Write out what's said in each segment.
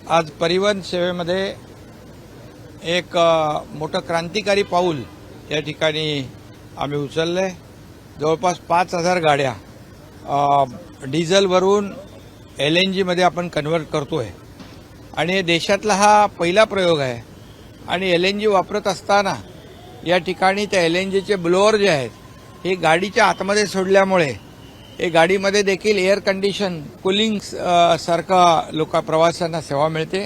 आज परिवहन सेवेमध्ये एक मोठं क्रांतिकारी पाऊल या ठिकाणी आम्ही उचललंय। जवळपास 5,000 गाड्या डिझेलवरून LNG मध्ये आपण कन्व्हर्ट करतोय आणि देशातला हा पहिला प्रयोग आहे। आणि LNG वापरत असताना या ठिकाणी त्या LNGचे ब्लोअर जे आहेत हे गाडीच्या आतमध्ये सोडल्यामुळे हे गाडीमध्ये देखील एअर कंडिशन कूलिंग सारखा प्रवाशांना सेवा मिळते।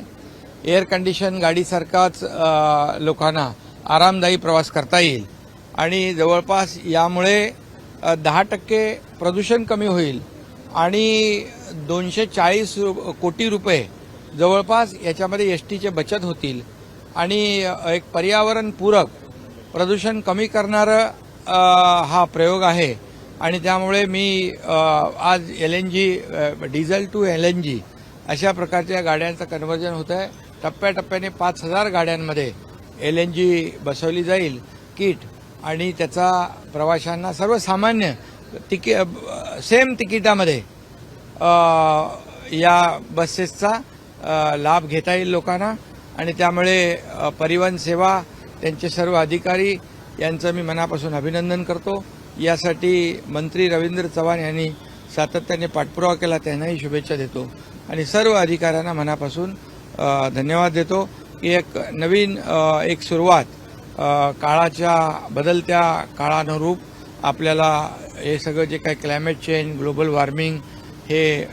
एअर कंडिशन गाडीसारखाच लोकांना आरामदायी प्रवास करता येईल आणि जवळपास यामुळे 10% प्रदूषण कमी होईल आणि 240 कोटी रुपये जवळपास याच्यामध्ये STचे बचत होतील आणि एक पर्यावरणपूरक प्रदूषण कमी करणारा हा प्रयोग आहे। आणि त्यामुळे मी आज LNG डिझेल टू LNG अशा प्रकारच्या गाड्यांचं कन्व्हर्जन होत आहे। टप्प्याटप्प्याने 5,000 गाड्यांमध्ये LNG बसवली जाईल किट आणि त्याचा प्रवाशांना सर्वसामान्य सेम तिकिटामध्ये या बसेसचा लाभ घेता येईल लोकांना। आणि त्यामुळे परिवहन सेवा त्यांचे सर्व अधिकारी यांचं मी मनापासून अभिनंदन करतो। यासाठी मंत्री रवींद्र चव्हाण यांनी सातत्याने पाठपुरावा केला, त्यांनाही शुभेच्छा देतो आणि सर्व अधिकाऱ्यांना मनापासून धन्यवाद देतो की एक नवीन एक सुरुवात काळाच्या बदलत्या काळानुरूप आपल्याला हे सगळं जे काही क्लायमेट चेंज, ग्लोबल वॉर्मिंग हे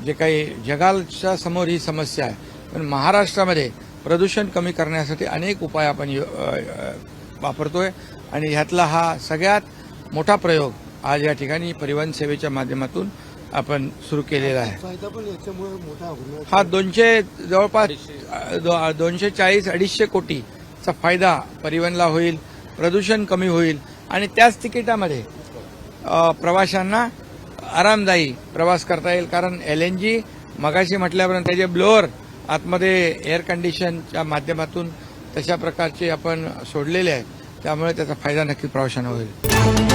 जे काही जगाच्या समोर ही समस्या आहे, पण महाराष्ट्रामध्ये प्रदूषण कमी करण्यासाठी अनेक उपाय आपण वापरतोय आणि ह्यातला हा सगळ्यात मोठा प्रयोग आज या ठिकाणी परिवहन सेवेच्या माध्यमातून आपण सुरू केलेला आहे। फायदा पण याच्यामुळे मोठा होणार। हा जवळपास 240-250 कोटीचा फायदा परिवहनला होईल, प्रदूषण कमी होईल आणि त्याच तिकिटामध्ये प्रवाशांना आरामदायी प्रवास करता येईल। कारण LNG मगाशी म्हटल्याप्रमाणे त्याचे ब्लोअर आतमध्ये एअर कंडिशनच्या माध्यमातून तशा प्रकारचे आपण सोडलेले आहेत, त्यामुळे त्याचा फायदा नक्की प्रवाशांना होईल।